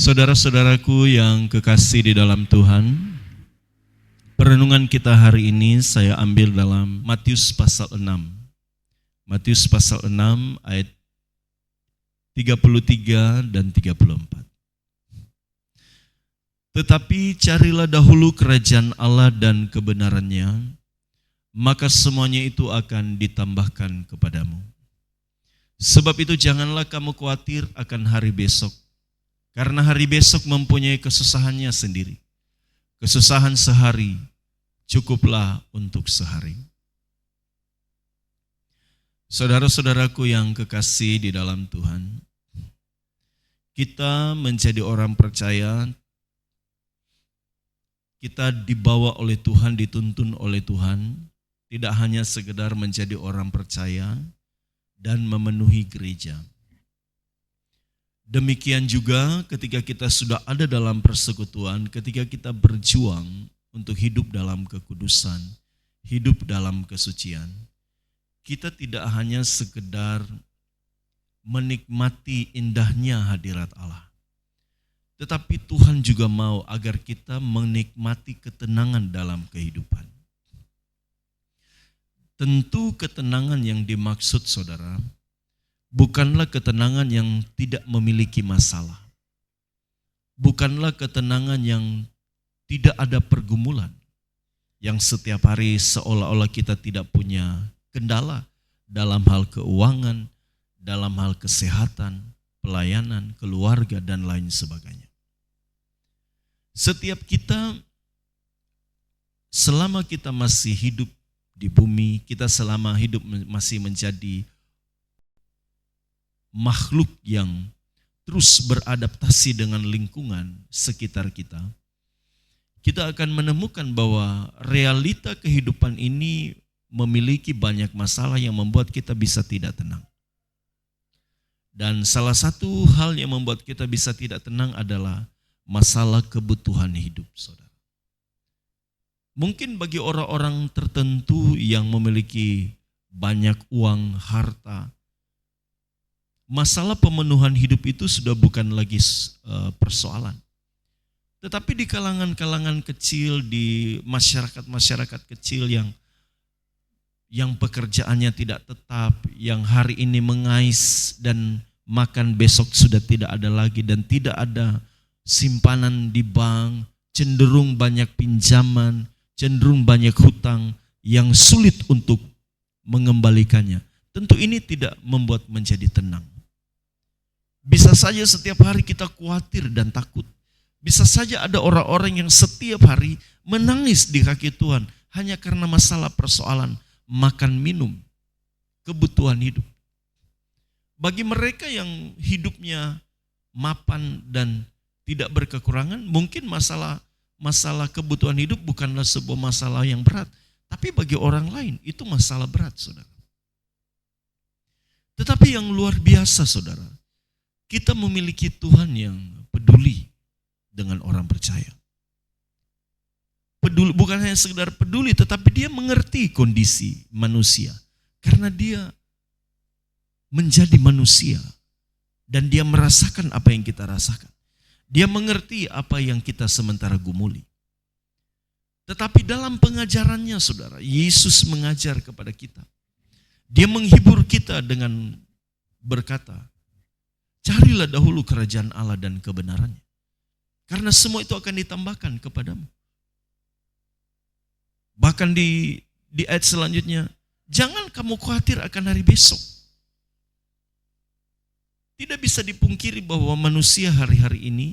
Saudara-saudaraku yang kekasih di dalam Tuhan, perenungan kita hari ini saya ambil dalam Matius pasal 6. Matius pasal 6 ayat 33 dan 34. Tetapi carilah dahulu kerajaan Allah dan kebenarannya, maka semuanya itu akan ditambahkan kepadamu. Sebab itu janganlah kamu khawatir akan hari besok, karena hari besok mempunyai kesusahannya sendiri. Kesusahan sehari cukuplah untuk sehari. Saudara-saudaraku yang kekasih di dalam Tuhan, kita menjadi orang percaya, kita dibawa oleh Tuhan, dituntun oleh Tuhan, tidak hanya sekedar menjadi orang percaya dan memenuhi gereja. Demikian juga ketika kita sudah ada dalam persekutuan, ketika kita berjuang untuk hidup dalam kekudusan, hidup dalam kesucian, kita tidak hanya sekedar menikmati indahnya hadirat Allah, tetapi Tuhan juga mau agar kita menikmati ketenangan dalam kehidupan. Tentu ketenangan yang dimaksud saudara, bukanlah ketenangan yang tidak memiliki masalah. Bukanlah ketenangan yang tidak ada pergumulan. Yang setiap hari seolah-olah kita tidak punya kendala dalam hal keuangan, dalam hal kesehatan, pelayanan, keluarga, dan lain sebagainya. Setiap kita, selama kita masih hidup di bumi, kita selama hidup masih menjadi makhluk yang terus beradaptasi dengan lingkungan sekitar kita, kita akan menemukan bahwa realita kehidupan ini memiliki banyak masalah yang membuat kita bisa tidak tenang. Dan salah satu hal yang membuat kita bisa tidak tenang adalah masalah kebutuhan hidup, saudara. Mungkin bagi orang-orang tertentu yang memiliki banyak uang, harta, masalah pemenuhan hidup itu sudah bukan lagi persoalan. Tetapi di kalangan-kalangan kecil, di masyarakat-masyarakat kecil yang pekerjaannya tidak tetap, yang hari ini mengais dan makan besok sudah tidak ada lagi, dan tidak ada simpanan di bank, cenderung banyak pinjaman, cenderung banyak hutang yang sulit untuk mengembalikannya. Tentu ini tidak membuat menjadi tenang. Bisa saja setiap hari kita khawatir dan takut. Bisa saja ada orang-orang yang setiap hari menangis di kaki Tuhan hanya karena masalah persoalan makan minum, kebutuhan hidup. Bagi mereka yang hidupnya mapan dan tidak berkekurangan, mungkin masalah kebutuhan hidup bukanlah sebuah masalah yang berat. Tapi bagi orang lain itu masalah berat, saudara. Tetapi yang luar biasa, saudara, kita memiliki Tuhan yang peduli dengan orang percaya. Peduli, bukan hanya sekedar peduli, tetapi dia mengerti kondisi manusia. Karena dia menjadi manusia dan dia merasakan apa yang kita rasakan. Dia mengerti apa yang kita sementara gumuli. Tetapi dalam pengajarannya, saudara, Yesus mengajar kepada kita. Dia menghibur kita dengan berkata, carilah dahulu kerajaan Allah dan kebenarannya. Karena semua itu akan ditambahkan kepadamu. Bahkan di ayat selanjutnya, jangan kamu khawatir akan hari besok. Tidak bisa dipungkiri bahwa manusia hari-hari ini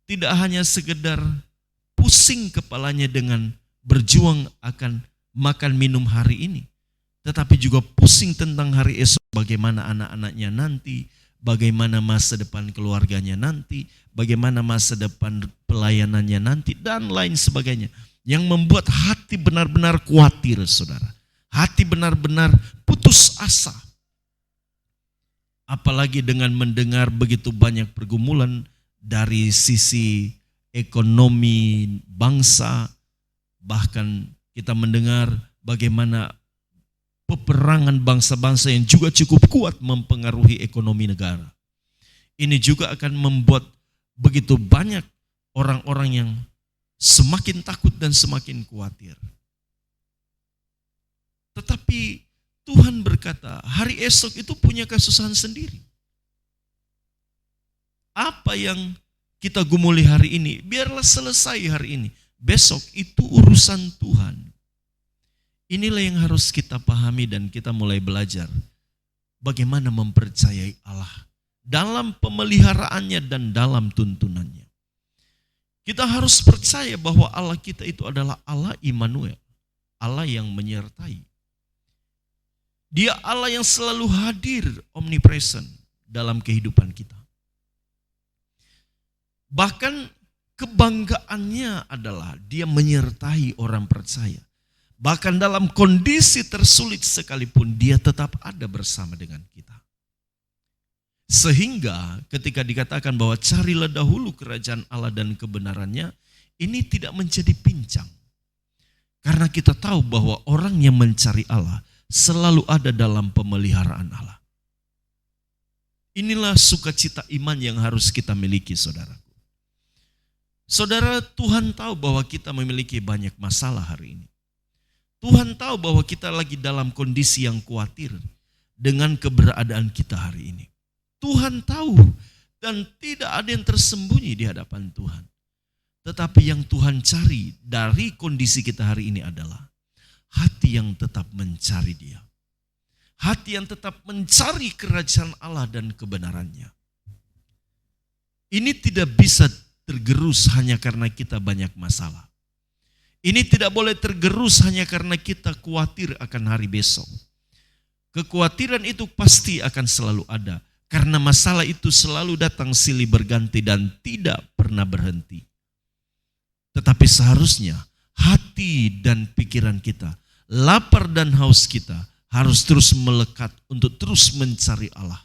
tidak hanya sekedar pusing kepalanya dengan berjuang akan makan minum hari ini, tetapi juga pusing tentang hari esok, bagaimana anak-anaknya nanti, bagaimana masa depan keluarganya nanti, bagaimana masa depan pelayanannya nanti, dan lain sebagainya. Yang membuat hati benar-benar khawatir, saudara. Hati benar-benar putus asa. Apalagi dengan mendengar begitu banyak pergumulan dari sisi ekonomi bangsa, bahkan kita mendengar bagaimana peperangan bangsa-bangsa yang juga cukup kuat mempengaruhi ekonomi negara. Ini juga akan membuat begitu banyak orang-orang yang semakin takut dan semakin khawatir. Tetapi Tuhan berkata, hari esok itu punya kesusahan sendiri. Apa yang kita gumuli hari ini, biarlah selesai hari ini. Besok itu urusan Tuhan. Inilah yang harus kita pahami dan kita mulai belajar. Bagaimana mempercayai Allah dalam pemeliharaannya dan dalam tuntunannya. Kita harus percaya bahwa Allah kita itu adalah Allah Immanuel. Allah yang menyertai. Dia Allah yang selalu hadir, omnipresent dalam kehidupan kita. Bahkan kebanggaannya adalah dia menyertai orang percaya. Bahkan dalam kondisi tersulit sekalipun dia tetap ada bersama dengan kita. Sehingga ketika dikatakan bahwa carilah dahulu kerajaan Allah dan kebenarannya, ini tidak menjadi pincang. Karena kita tahu bahwa orang yang mencari Allah selalu ada dalam pemeliharaan Allah. Inilah sukacita iman yang harus kita miliki, saudara. Saudara, Tuhan tahu bahwa kita memiliki banyak masalah hari ini. Tuhan tahu bahwa kita lagi dalam kondisi yang khawatir dengan keberadaan kita hari ini. Tuhan tahu dan tidak ada yang tersembunyi di hadapan Tuhan. Tetapi yang Tuhan cari dari kondisi kita hari ini adalah hati yang tetap mencari Dia. Hati yang tetap mencari kerajaan Allah dan kebenarannya. Ini tidak bisa tergerus hanya karena kita banyak masalah. Ini tidak boleh tergerus hanya karena kita khawatir akan hari besok. Kekhawatiran itu pasti akan selalu ada. Karena masalah itu selalu datang silih berganti dan tidak pernah berhenti. Tetapi seharusnya hati dan pikiran kita, lapar dan haus kita harus terus melekat untuk terus mencari Allah.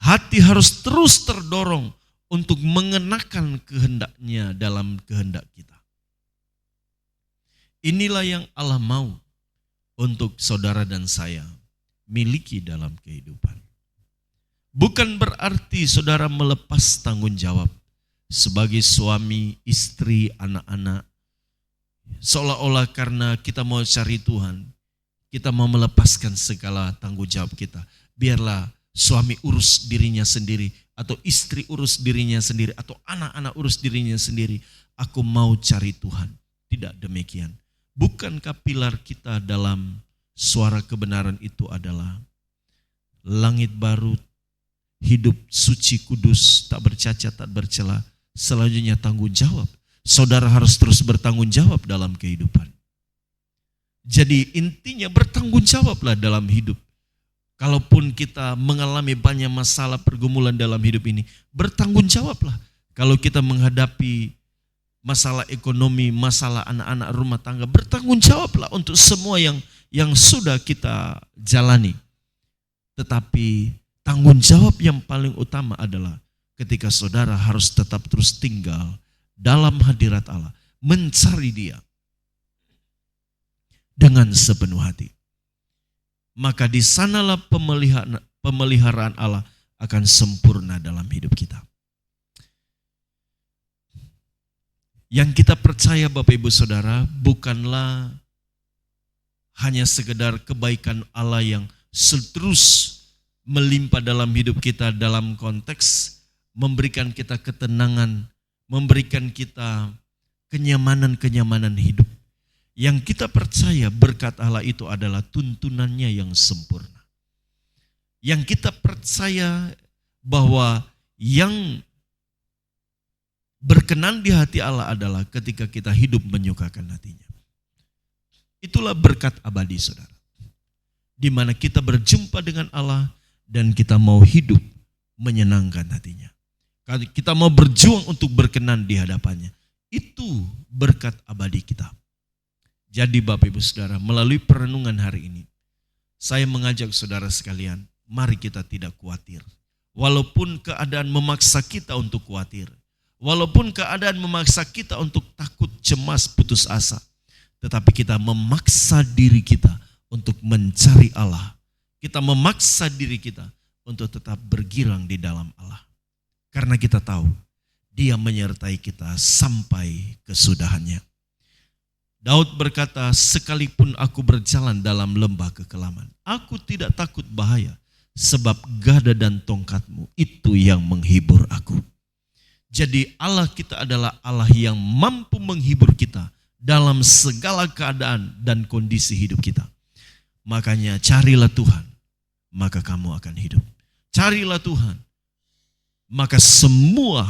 Hati harus terus terdorong untuk mengenakan kehendaknya dalam kehendak kita. Inilah yang Allah mau untuk saudara dan saya miliki dalam kehidupan. Bukan berarti saudara melepas tanggung jawab sebagai suami, istri, anak-anak. Seolah-olah karena kita mau cari Tuhan, kita mau melepaskan segala tanggung jawab kita. Biarlah suami urus dirinya sendiri, atau istri urus dirinya sendiri, atau anak-anak urus dirinya sendiri. Aku mau cari Tuhan. Tidak demikian. Bukankah pilar kita dalam suara kebenaran itu adalah langit baru, hidup suci kudus, tak bercacat, tak bercela. Selanjutnya tanggung jawab. Saudara harus terus bertanggung jawab dalam kehidupan. Jadi intinya bertanggung jawablah dalam hidup. Kalaupun kita mengalami banyak masalah pergumulan dalam hidup ini, bertanggung jawablah. Kalau kita menghadapi masalah ekonomi, masalah anak-anak rumah tangga, bertanggung jawablah untuk semua yang sudah kita jalani. Tetapi tanggung jawab yang paling utama adalah ketika saudara harus tetap terus tinggal dalam hadirat Allah, mencari Dia dengan sepenuh hati. Maka di sanalah pemeliharaan Allah akan sempurna dalam hidup kita. Yang kita percaya Bapak Ibu Saudara bukanlah hanya sekedar kebaikan Allah yang terus melimpah dalam hidup kita dalam konteks memberikan kita ketenangan, memberikan kita kenyamanan-kenyamanan hidup. Yang kita percaya berkat Allah itu adalah tuntunannya yang sempurna. Yang kita percaya bahwa yang berkenan di hati Allah adalah ketika kita hidup menyukakan hatinya. Itulah berkat abadi, saudara. Di mana kita berjumpa dengan Allah dan kita mau hidup menyenangkan hatinya. Kita mau berjuang untuk berkenan di hadapannya. Itu berkat abadi kita. Jadi Bapak Ibu Saudara, melalui perenungan hari ini, saya mengajak saudara sekalian, mari kita tidak khawatir. Walaupun keadaan memaksa kita untuk khawatir, walaupun keadaan memaksa kita untuk takut, cemas, putus asa, tetapi kita memaksa diri kita untuk mencari Allah. Kita memaksa diri kita untuk tetap bergirang di dalam Allah. Karena kita tahu, Dia menyertai kita sampai kesudahannya. Daud berkata, sekalipun aku berjalan dalam lembah kekelaman, aku tidak takut bahaya, sebab gada dan tongkatmu itu yang menghibur aku. Jadi Allah kita adalah Allah yang mampu menghibur kita dalam segala keadaan dan kondisi hidup kita. Makanya carilah Tuhan, maka kamu akan hidup. Carilah Tuhan, maka semua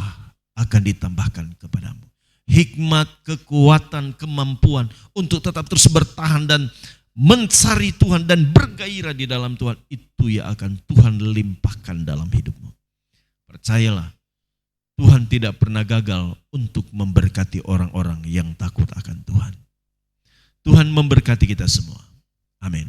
akan ditambahkan kepadamu. Hikmat, kekuatan, kemampuan untuk tetap terus bertahan dan mencari Tuhan dan bergairah di dalam Tuhan, itu yang akan Tuhan limpahkan dalam hidupmu. Percayalah, Tuhan tidak pernah gagal untuk memberkati orang-orang yang takut akan Tuhan. Tuhan memberkati kita semua. Amin.